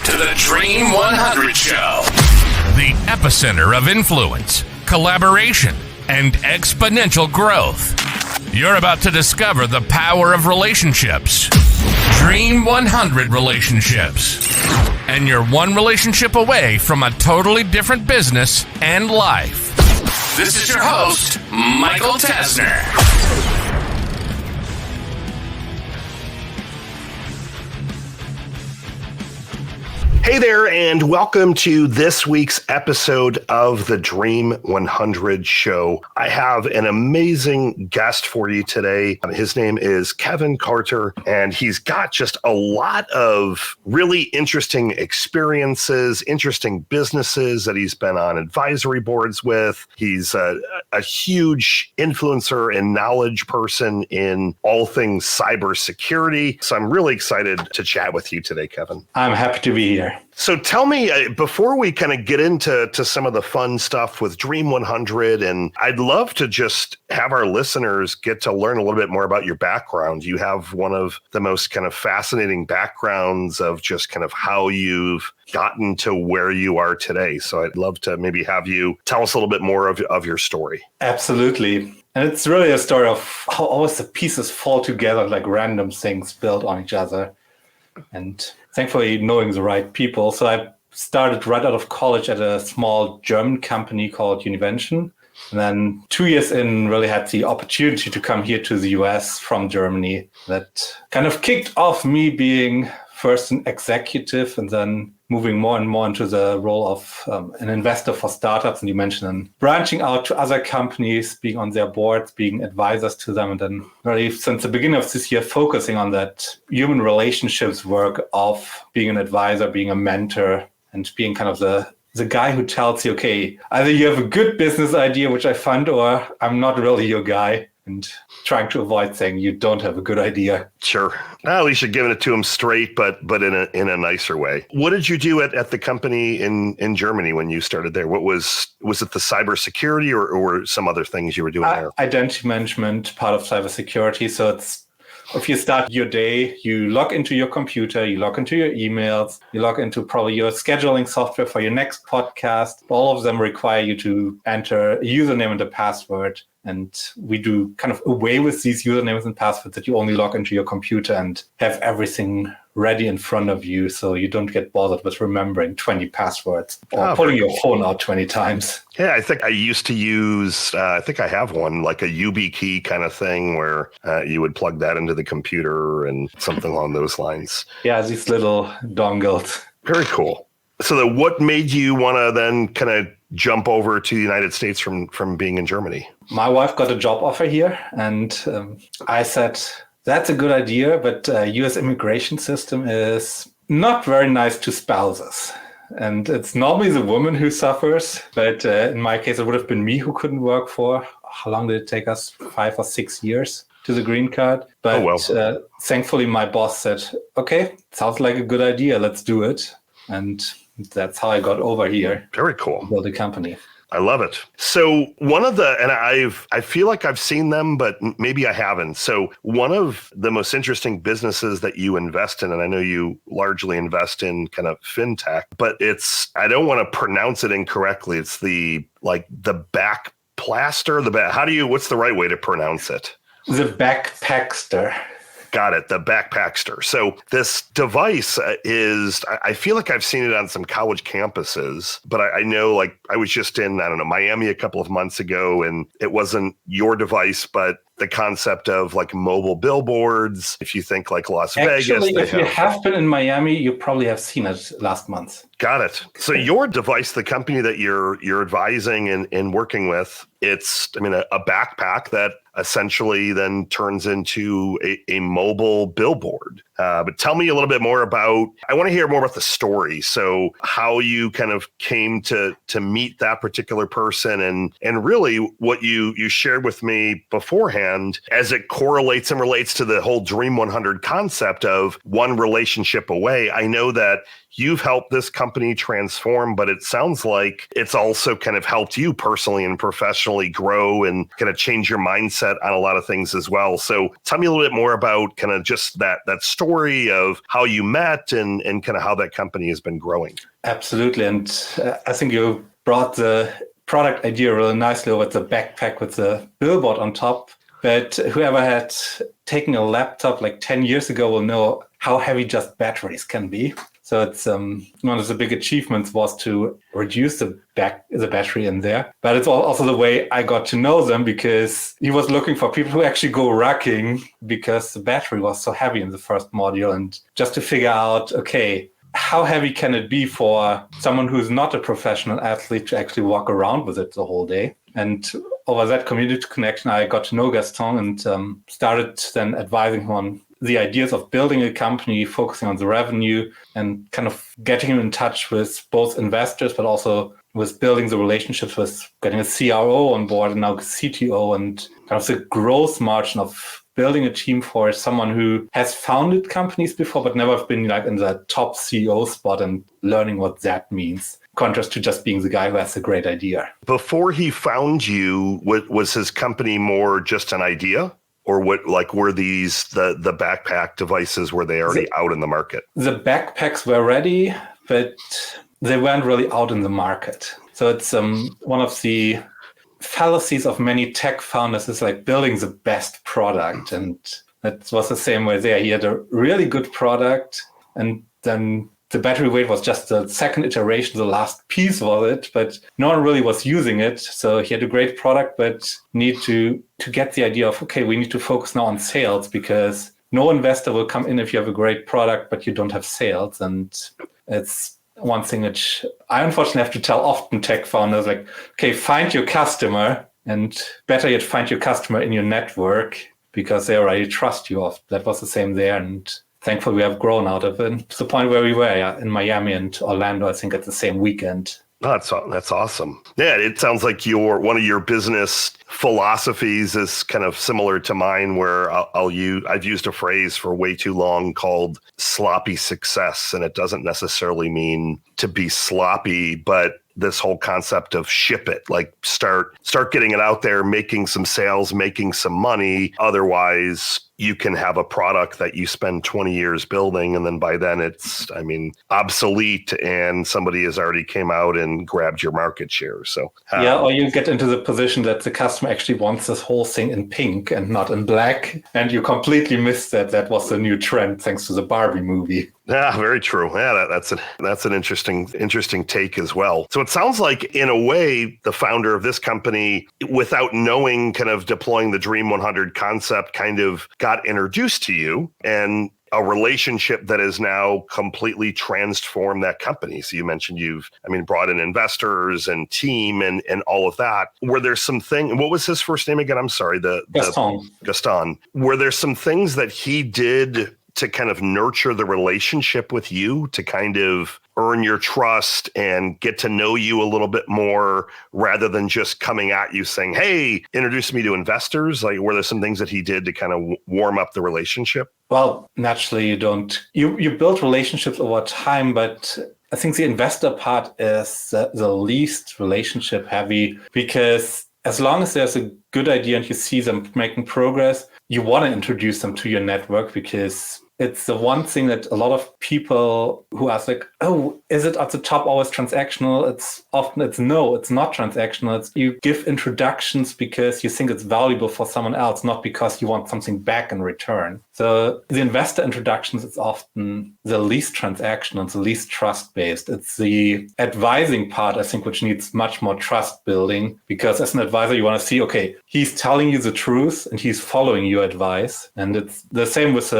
to the Dream 100 Show, the epicenter of influence, collaboration, and exponential growth. You're about to discover the power of relationships. Dream 100 relationships. And you're one relationship away from a totally different business and life. This is your host, Michael Tasner. Hey there, and welcome to this week's episode of the Dream 100 Show. I have an amazing guest for you today. His name is Kevin Korte, and he's got just a lot of really interesting experiences, interesting businesses that he's been on advisory boards with. He's a huge influencer and knowledge person in all things cybersecurity. So I'm really excited to chat with you today, Kevin. I'm happy to be here. So tell me, before we kind of get into some of the fun stuff with Dream 100, and I'd love to just have our listeners get to learn a little bit more about your background. You have one of the most kind of fascinating backgrounds of just kind of how you've gotten to where you are today. So I'd love to maybe have you tell us a little bit more of your story. Absolutely. And it's really a story of how always the pieces fall together, like random things built on each other. And thankfully knowing the right people. So I started right out of college at a small German company called Univention. And then 2 years in, really had the opportunity to come here to the US from Germany. That kind of kicked off me being first an executive and then moving more and more into the role of an investor for startups. And you mentioned and branching out to other companies, being on their boards, being advisors to them. And then really since the beginning of this year, focusing on that human relationships work of being an advisor, being a mentor, and being kind of the guy who tells you, okay, either you have a good business idea, which I fund, or I'm not really your guy. And trying to avoid saying you don't have a good idea. Sure. At least you're giving it to them straight, but in a nicer way. What did you do at the company in Germany when you started there? What was it the cybersecurity or some other things you were doing there? Identity management, part of cybersecurity. So it's if you start your day, you log into your computer, you log into your emails, you log into probably your scheduling software for your next podcast. All of them require you to enter a username and a password. And we do kind of away with these usernames and passwords that you only log into your computer and have everything ready in front of you so you don't get bothered with remembering 20 passwords or pulling your phone out 20 times. Yeah, I think I used to use, I think I have one, like a YubiKey kind of thing where you would plug that into the computer and something along those lines. Yeah, these little dongles. Very cool. So what made you want to then kind of jump over to the United States from being in Germany? My wife got a job offer here, and I said, that's a good idea, but U.S. immigration system is not very nice to spouses. And it's normally the woman who suffers, but in my case, it would have been me who couldn't work for, how long did it take us? 5 or 6 years to the green card. But thankfully, my boss said, okay, sounds like a good idea, let's do it. And that's how I got over here. Very cool. Build a company. I love it. So one of the, and I feel like I've seen them, but maybe I haven't. So one of the most interesting businesses that you invest in, and I know you largely invest in kind of fintech, but I don't want to pronounce it incorrectly. It's the back plaster, what's the right way to pronounce it? The backpackster. Got it. The backpackster. So this device I feel like I've seen it on some college campuses, but I know like I was just in, Miami a couple of months ago, and it wasn't your device, but the concept of like mobile billboards. If you think like Las Vegas. Actually, if you have been in Miami, you probably have seen it last month. Got it. So your device, the company that you're advising and working with, it's, a backpack that essentially then turns into a mobile billboard. But tell me a little bit more I want to hear more about the story. So how you kind of came to meet that particular person and really what you shared with me beforehand as it correlates and relates to the whole Dream 100 concept of one relationship away. I know that you've helped this company company transform, but it sounds like it's also kind of helped you personally and professionally grow and kind of change your mindset on a lot of things as well. So tell me a little bit more about kind of just that story of how you met and kind of how that company has been growing. Absolutely. And I think you brought the product idea really nicely with the backpack with the billboard on top. But whoever had taken a laptop like 10 years ago will know how heavy just batteries can be. So it's one of the big achievements was to reduce the battery in there. But it's also the way I got to know them, because he was looking for people who actually go racking because the battery was so heavy in the first module. And just to figure out, okay, how heavy can it be for someone who's not a professional athlete to actually walk around with it the whole day? And over that community connection, I got to know Gaston and started then advising him on the ideas of building a company, focusing on the revenue and kind of getting him in touch with both investors, but also with building the relationships with getting a CRO on board and now CTO, and kind of the growth margin of building a team for someone who has founded companies before, but never been like in the top CEO spot and learning what that means. Contrast to just being the guy who has a great idea. Before he found you, was his company more just an idea? Or were these the backpack devices, were they already out in the market? The backpacks were ready, but they weren't really out in the market. So it's one of the fallacies of many tech founders is like building the best product. And that was the same way there. He had a really good product, and then the battery weight was just the second iteration, the last piece was it, but no one really was using it. So he had a great product, but need to get the idea of, okay, we need to focus now on sales, because no investor will come in if you have a great product, but you don't have sales. And it's one thing which I unfortunately have to tell often tech founders, like, okay, find your customer, and better yet, find your customer in your network, because they already trust you. That was the same there. And thankfully, we have grown out of it to the point where we were in Miami and Orlando, I think, at the same weekend. Oh, that's awesome. Yeah, it sounds like one of your business philosophies is kind of similar to mine, where I've used a phrase for way too long called sloppy success, and it doesn't necessarily mean to be sloppy, but this whole concept of ship it, like start getting it out there, making some sales, making some money. Otherwise, you can have a product that you spend 20 years building, and then by then it's, obsolete, and somebody has already came out and grabbed your market share. So or you get into the position that the customer actually wants this whole thing in pink and not in black, and you completely missed that. That was the new trend thanks to the Barbie movie. Yeah, very true. Yeah, that's an interesting take as well. So it sounds like, in a way, the founder of this company, without knowing, kind of deploying the Dream 100 concept, kind of got introduced to you, and a relationship that has now completely transformed that company. So you mentioned you've brought in investors and team and all of that. Were there what was his first name again? I'm sorry. Gaston. Were there some things that he did to kind of nurture the relationship with you, to kind of earn your trust and get to know you a little bit more, rather than just coming at you saying, hey, introduce me to investors? Like, were there some things that he did to kind of warm up the relationship? Well, naturally you build relationships over time, but I think the investor part is the least relationship heavy, because as long as there's a good idea and you see them making progress, you want to introduce them to your network, because it's the one thing that a lot of people who ask, like, oh, is it at the top always transactional? It's no, it's not transactional. You give introductions because you think it's valuable for someone else, not because you want something back in return. So the investor introductions, it's often the least transactional, it's the least trust-based. It's the advising part, I think, which needs much more trust building, because as an advisor, you want to see, okay, he's telling you the truth and he's following your advice. And it's the same with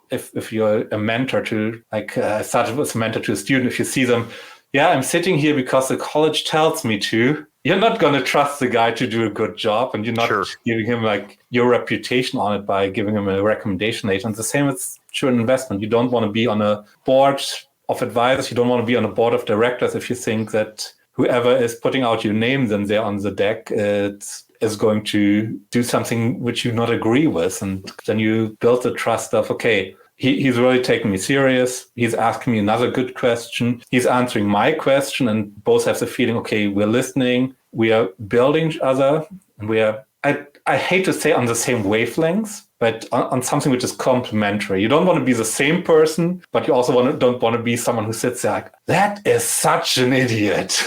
if you're a mentor to, like, I started as a mentor to a student, if you see them, I'm sitting here because the college tells me to, you're not going to trust the guy to do a good job, and you're not giving him like your reputation on it by giving him a recommendation later. And the same is true in investment. You don't want to be on a board of advisors. You don't want to be on a board of directors if you think that whoever is putting out your name then there on the deck is going to do something which you not agree with. And then you build the trust of, okay, he's really taking me serious. He's asking me another good question. He's answering my question, and both have the feeling, okay, we're listening, we are building each other, and we are, I hate to say on the same wavelengths, but on something which is complementary. You don't want to be the same person, but you also don't want to be someone who sits there like, that is such an idiot.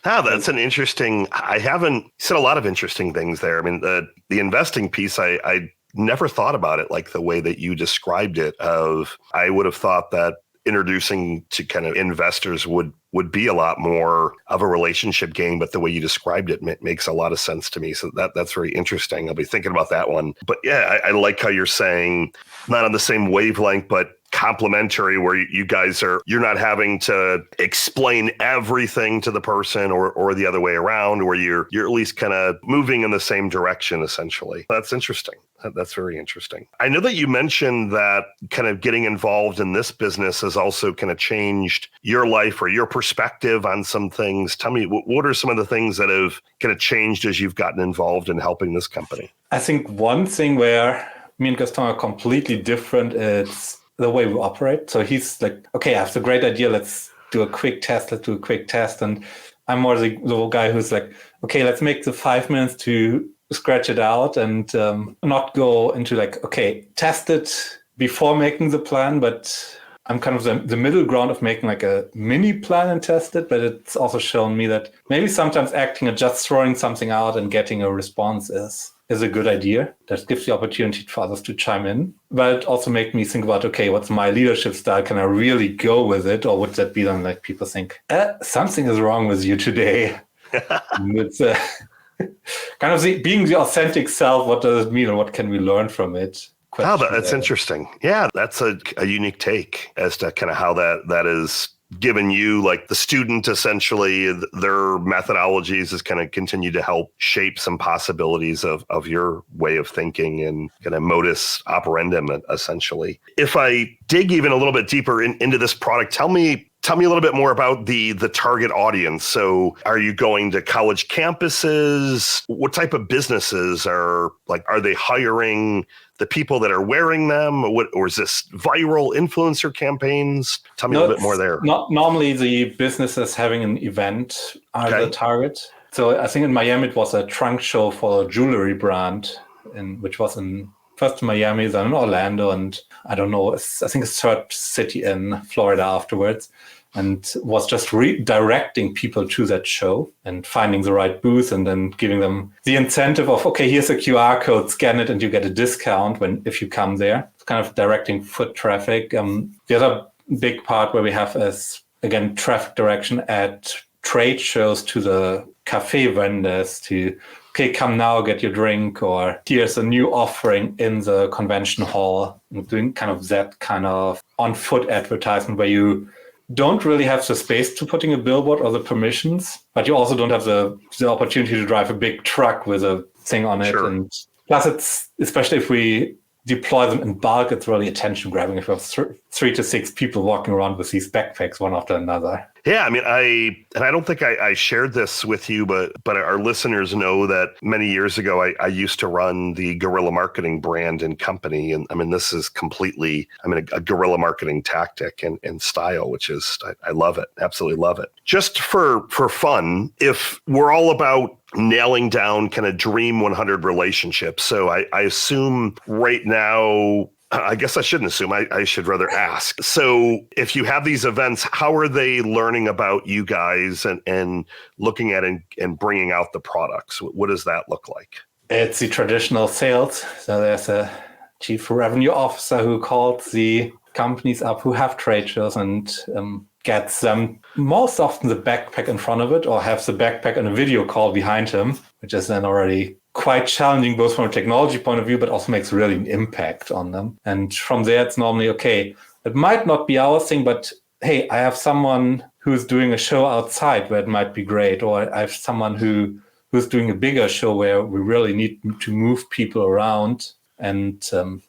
That's an interesting, I haven't said a lot of interesting things there. I mean, the investing piece, I never thought about it like the way that you described it. I would have thought that introducing to kind of investors would be a lot more of a relationship game, but the way you described it makes a lot of sense to me. So that's very interesting. I'll be thinking about that one. But yeah, I like how you're saying not on the same wavelength, but complementary, where you guys you're not having to explain everything to the person or the other way around, where you're at least kind of moving in the same direction, essentially. That's interesting. That's very interesting. I know that you mentioned that kind of getting involved in this business has also kind of changed your life or your perspective on some things. Tell me, what are some of the things that have kind of changed as you've gotten involved in helping this company? I think one thing where me and Gaston are completely different is the way we operate. So he's like, okay, I have the great idea. Let's do a quick test. And I'm more the guy who's like, okay, let's make the 5 minutes to scratch it out and not go into like, okay, test it before making the plan. But I'm kind of the middle ground of making like a mini plan and test it. But it's also shown me that maybe sometimes acting and just throwing something out and getting a response is a good idea. That gives the opportunity for others to chime in. But it also makes me think about, okay, what's my leadership style? Can I really go with it? Or would that be then like people think, something is wrong with you today? It's kind of being the authentic self. What does it mean, or what can we learn from it? That's interesting. Yeah, that's a unique take as to kind of how that is given you, like the student, essentially, their methodologies is kind of continue to help shape some possibilities of your way of thinking and kind of modus operandum, essentially. If I dig even a little bit deeper into this product, tell me a little bit more about the target audience. So are you going to college campuses? What type of businesses are they hiring the people that are wearing them? Or is this viral influencer campaigns? Tell me a little bit more there. Not normally the businesses having an event are the target. So I think in Miami, it was a trunk show for a jewelry brand, which was first in Miami, then in Orlando, and I don't know, I think a third city in Florida afterwards, and was just redirecting people to that show and finding the right booth and then giving them the incentive of, okay, here's a QR code, scan it and you get a discount if you come there. It's kind of directing foot traffic. The other big part where we have is, again, traffic direction at trade shows to the cafe vendors to, okay, come now, get your drink, or here's a new offering in the convention hall. And doing kind of that kind of on-foot advertisement where you don't really have the space to putting a billboard or the permissions, but you also don't have the opportunity to drive a big truck with a thing on it. Sure. And plus, it's, especially if we deploy them in bulk, it's really attention grabbing if you have 3 to 6 people walking around with these backpacks one after another. Yeah, I mean, I don't think I shared this with you, but our listeners know that many years ago, I used to run the guerrilla marketing brand and company. And I mean, this is completely, a guerrilla marketing tactic and style, which is, I love it. Absolutely love it. Just for fun, if we're all about nailing down kind of dream 100 relationships. So I assume right now, I guess I shouldn't assume, I should rather ask. So if you have these events, how are they learning about you guys and looking at and bringing out the products? What does that look like? It's the traditional sales. So there's a chief revenue officer who calls the companies up who have trade shows and gets them most often the backpack in front of it, or have the backpack and a video call behind him, which is then already quite challenging, both from a technology point of view, but also makes really an impact on them. And from there, it's normally, okay, it might not be our thing, but hey, I have someone who's doing a show outside where it might be great, or I have someone who's doing a bigger show where we really need to move people around. And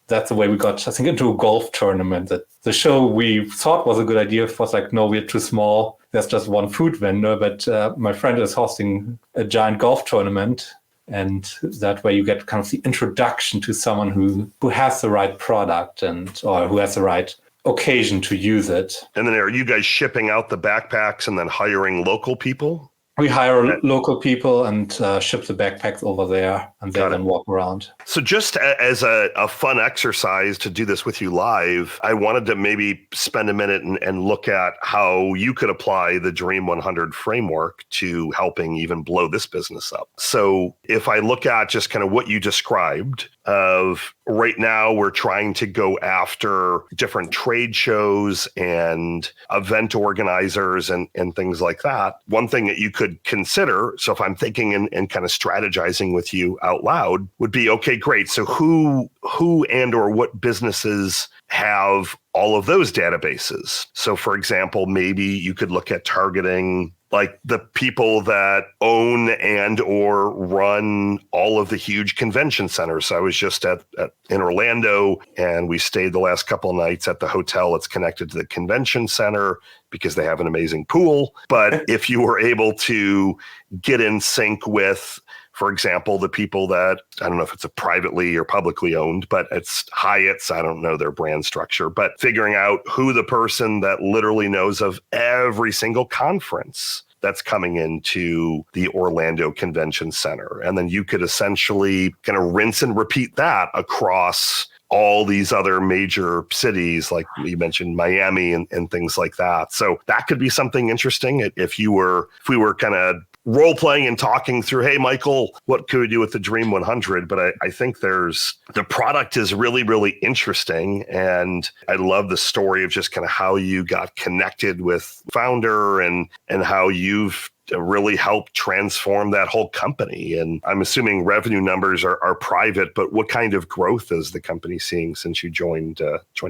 that's the way we got, I think, into a golf tournament. That the show we thought was a good idea was like, no, we're too small. There's just one food vendor. But my friend is hosting a giant golf tournament And that way you get kind of the introduction to someone who has the right product or who has the right occasion to use it. And then are you guys shipping out the backpacks and then hiring local people? We hire local people and ship the backpacks over there, and they then walk around. So just as a fun exercise to do this with you live, I wanted to maybe spend a minute and look at how you could apply the Dream 100 framework to helping even blow this business up. So if I look at just kind of what you described of right now, we're trying to go after different trade shows and event organizers and things like that. One thing that you could consider, so if I'm thinking and kind of strategizing with you out loud, would be, okay, great. So who and or what businesses have all of those databases? So for example, maybe you could look at targeting like the people that own and or run all of the huge convention centers. So I was just in Orlando, and we stayed the last couple of nights at the hotel that's connected to the convention center because they have an amazing pool. But if you were able to get in sync with, for example, the people that, I don't know if it's a privately or publicly owned, but it's Hyatt's, I don't know their brand structure, but figuring out who the person that literally knows of every single conference that's coming into the Orlando Convention Center. And then you could essentially kind of rinse and repeat that across all these other major cities, like you mentioned, Miami and things like that. So that could be something interesting if we were kind of role playing and talking through, hey, Michael, what could we do with the Dream 100? But I think the product is really, really interesting. And I love the story of just kind of how you got connected with founder and how you've really helped transform that whole company. And I'm assuming revenue numbers are private, but what kind of growth is the company seeing since you joined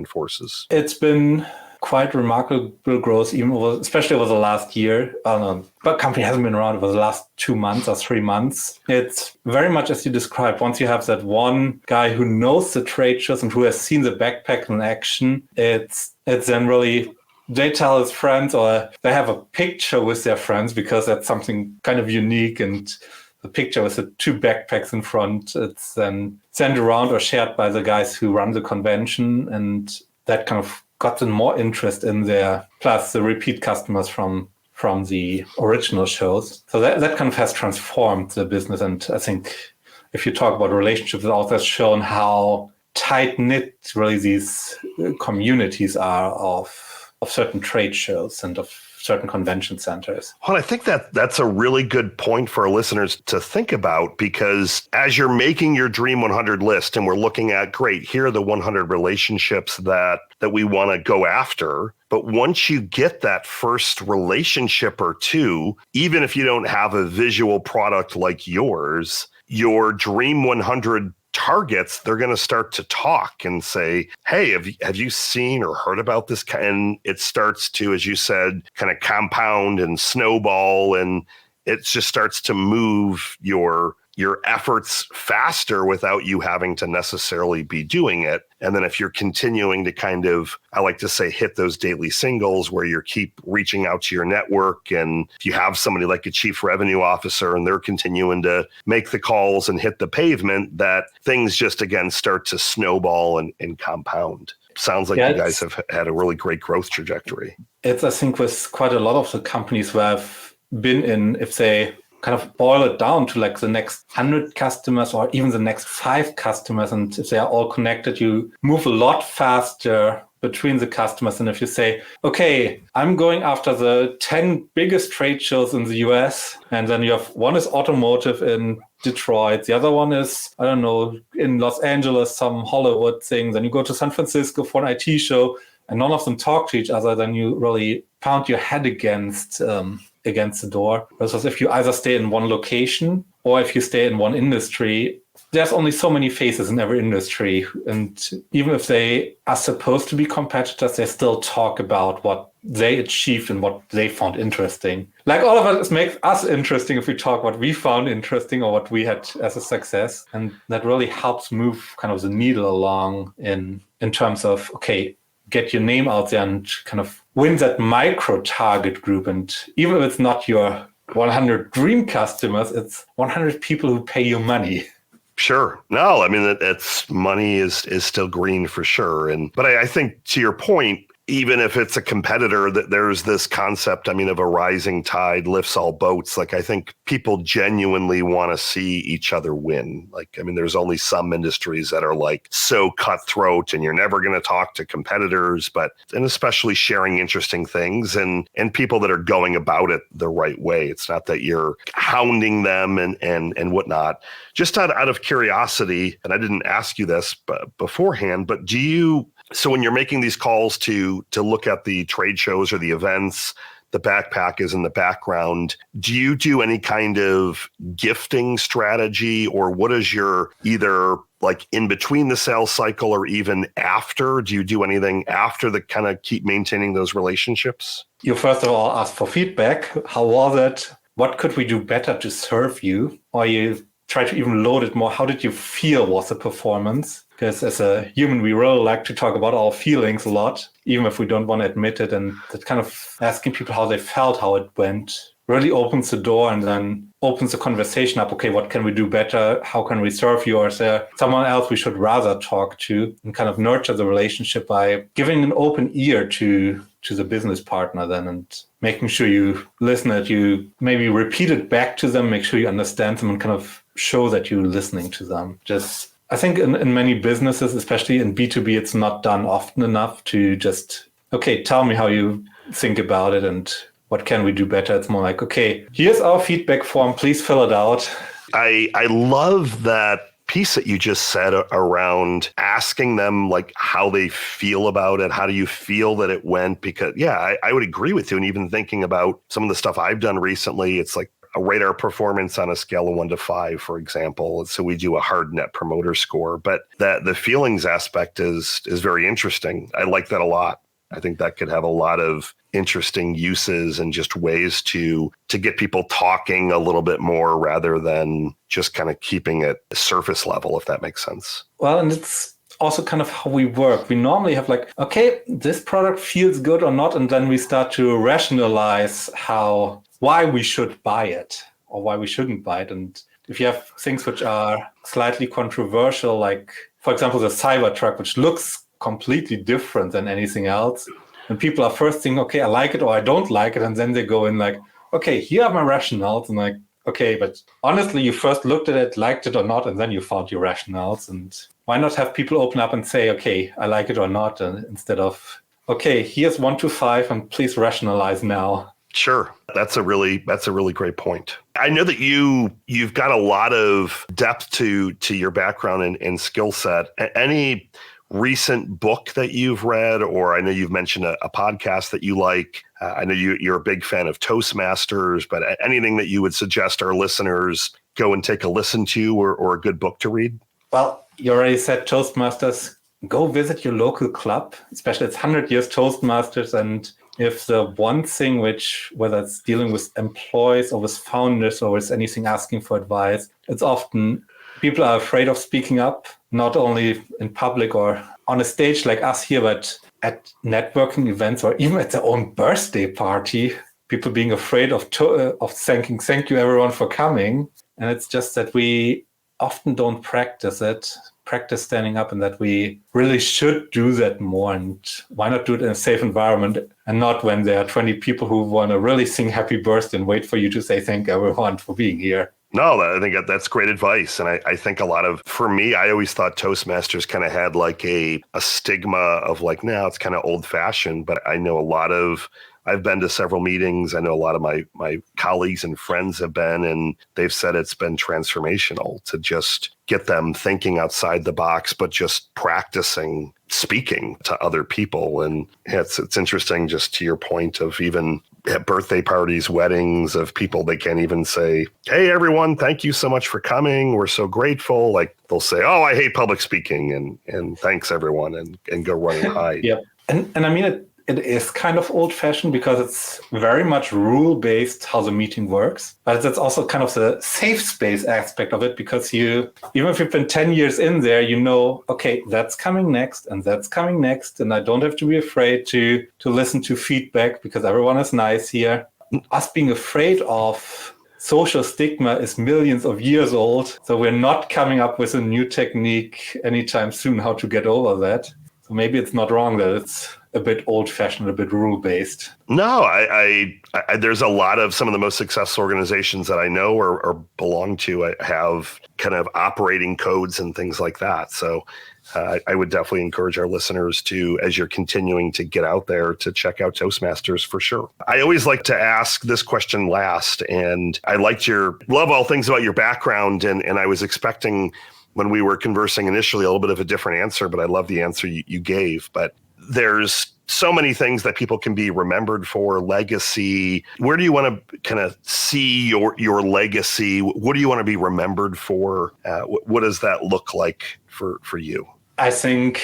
forces? It's been quite remarkable growth, especially over the last year. But company hasn't been around over the last 2 months or 3 months. It's very much as you described. Once you have that one guy who knows the trade shows and who has seen the backpack in action, it's then really, they tell his friends or they have a picture with their friends because that's something kind of unique. And the picture with the 2 backpacks in front, it's then sent around or shared by the guys who run the convention. And that kind of gotten more interest in there, plus the repeat customers from the original shows. So that kind of has transformed the business. And I think if you talk about relationships, it also has shown how tight-knit really these communities are of certain trade shows and of certain convention centers. Well, I think that's a really good point for our listeners to think about, because as you're making your Dream 100 list and we're looking at, great, here are the 100 relationships that we want to go after. But once you get that first relationship or two, even if you don't have a visual product like yours, your Dream 100 targets, they're going to start to talk and say, hey, have you seen or heard about this? And it starts to, as you said, kind of compound and snowball, and it just starts to move your efforts faster without you having to necessarily be doing it. And then if you're continuing to kind of, I like to say, hit those daily singles where you keep reaching out to your network, and if you have somebody like a chief revenue officer and they're continuing to make the calls and hit the pavement, that things just, again, start to snowball and compound. Sounds like you guys have had a really great growth trajectory. It's, I think, with quite a lot of the companies who have been in, if they kind of boil it down to like the next 100 customers or even the next 5 customers, and if they are all connected, you move a lot faster between the customers. And if you say, okay, I'm going after the 10 biggest trade shows in the US, and then you have one is automotive in Detroit, the other one is, I don't know, in Los Angeles, some Hollywood thing, then you go to San Francisco for an IT show, and none of them talk to each other, then you really pound your head against the door. Versus if you either stay in one location or if you stay in one industry, there's only so many faces in every industry. And even if they are supposed to be competitors, they still talk about what they achieved and what they found interesting. Like all of us makes us interesting if we talk what we found interesting or what we had as a success. And that really helps move kind of the needle along in terms of, okay, get your name out there and kind of win that micro target group. And even if it's not your 100 dream customers, it's 100 people who pay you money. Sure. No, I mean, it's money is still green for sure. But I think to your point, even if it's a competitor, that there's this concept, I mean, of a rising tide lifts all boats. Like, I think people genuinely want to see each other win. Like, I mean, there's only some industries that are like so cutthroat and you're never going to talk to competitors, and especially sharing interesting things and people that are going about it the right way. It's not that you're hounding them and whatnot. Just out of curiosity, and I didn't ask you this beforehand, but so when you're making these calls to look at the trade shows or the events, the backpack is in the background, do you do any kind of gifting strategy, or what is your either like in between the sales cycle or even after? Do you do anything after to kind of keep maintaining those relationships? You first of all ask for feedback. How was it? What could we do better to serve you? Or you try to even load it more. How did you feel was the performance? Because as a human, we really like to talk about our feelings a lot, even if we don't want to admit it. And that kind of asking people how they felt, how it went, really opens the door and then opens the conversation up. Okay, what can we do better? How can we serve you? Or is there someone else we should rather talk to? And kind of nurture the relationship by giving an open ear to the business partner then, and making sure you listen, that you maybe repeat it back to them, make sure you understand them and kind of show that you're listening to them. Just, I think in many businesses, especially in B2B, it's not done often enough to just, okay, tell me how you think about it and what can we do better. It's more like, okay, here's our feedback form, please fill it out. I love that piece that you just said around asking them like how they feel about it. How do you feel that it went? Because I would agree with you. And even thinking about some of the stuff I've done recently, it's like a radar performance on a scale of 1 to 5, for example. So we do a hard net promoter score, but that the feelings aspect is very interesting. I like that a lot. I think that could have a lot of interesting uses and just ways to get people talking a little bit more rather than just kind of keeping it surface level, if that makes sense. Well, and it's also kind of how we work. We normally have like, okay, this product feels good or not, and then we start to rationalize why we should buy it or why we shouldn't buy it. And if you have things which are slightly controversial, like, for example, the Cybertruck, which looks completely different than anything else, and people are first thinking, okay, I like it or I don't like it, and then they go in like, okay, here are my rationales, and like, okay, but honestly, you first looked at it, liked it or not, and then you found your rationales. And why not have people open up and say, okay, I like it or not, and instead of, okay, here's 1 to 5, and please rationalize now. Sure. That's a really great point. I know that you've got a lot of depth to your background and skill set. Any recent book that you've read, or I know you've mentioned a podcast that you like. I know you're a big fan of Toastmasters, but anything that you would suggest our listeners go and take a listen to, or a good book to read? Well, you already said Toastmasters. Go visit your local club, especially it's 100 years Toastmasters. And if the one thing whether it's dealing with employees or with founders or with anything asking for advice, it's often people are afraid of speaking up, not only in public or on a stage like us here, but at networking events or even at their own birthday party, people being afraid of saying thank you everyone for coming. And it's just that we often don't practice standing up, and that we really should do that more. And why not do it in a safe environment and not when there are 20 people who want to really sing happy birthday and wait for you to say thank everyone for being here. No, I think that's great advice. And I think for me, I always thought Toastmasters kind of had like a stigma of like, now it's kind of old fashioned, but I know I've been to several meetings. I know a lot of my colleagues and friends have been, and they've said it's been transformational to just get them thinking outside the box, but just practicing speaking to other people. And it's interesting, just to your point of even at birthday parties, weddings, of people, they can't even say, hey, everyone, thank you so much for coming. We're so grateful. Like they'll say, oh, I hate public speaking and thanks everyone, and go run and hide. Yeah. And I mean, it is kind of old-fashioned because it's very much rule-based how the meeting works. But that's also kind of the safe space aspect of it, because even if you've been 10 years in there, you know, okay, that's coming next and that's coming next. And I don't have to be afraid to listen to feedback because everyone is nice here. us being afraid of social stigma is millions of years old. So we're not coming up with a new technique anytime soon how to get over that. So maybe it's not wrong that it's a bit old-fashioned, a bit rule-based. No, I there's a lot of some of the most successful organizations that I know or belong to have kind of operating codes and things like that. So I would definitely encourage our listeners to, as you're continuing to get out there, to check out Toastmasters for sure. I always like to ask this question last, and I love all things about your background, and I was expecting when we were conversing initially a little bit of a different answer, but I love the answer you gave. But there's so many things that people can be remembered for, legacy. Where do you want to kind of see your legacy? What do you want to be remembered for? What does that look like for you? I think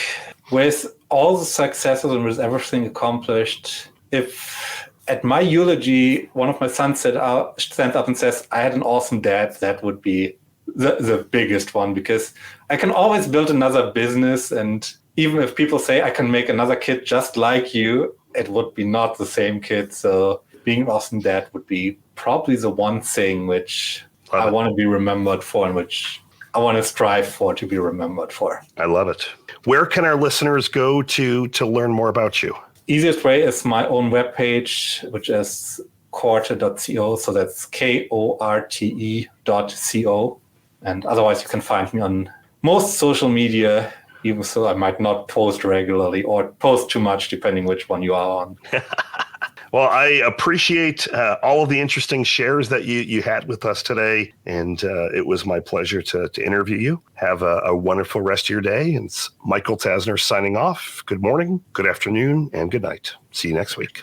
with all the successes and with everything accomplished, if at my eulogy, one of my sons stands up and says, I had an awesome dad, that would be the biggest one, because I can always build another business. And even if people say I can make another kid just like you, it would be not the same kid. So being an awesome dad would be probably the one thing which I want to be remembered for and which I want to strive for to be remembered for. I love it. Where can our listeners go to learn more about you? Easiest way is my own webpage, which is korte.co. So that's KORTE.co. And otherwise you can find me on most social media, even so I might not post regularly or post too much, depending which one you are on. Well, I appreciate all of the interesting shares that you had with us today, and it was my pleasure to interview you. Have a wonderful rest of your day. And it's Michael Tasner signing off. Good morning, good afternoon, and good night. See you next week.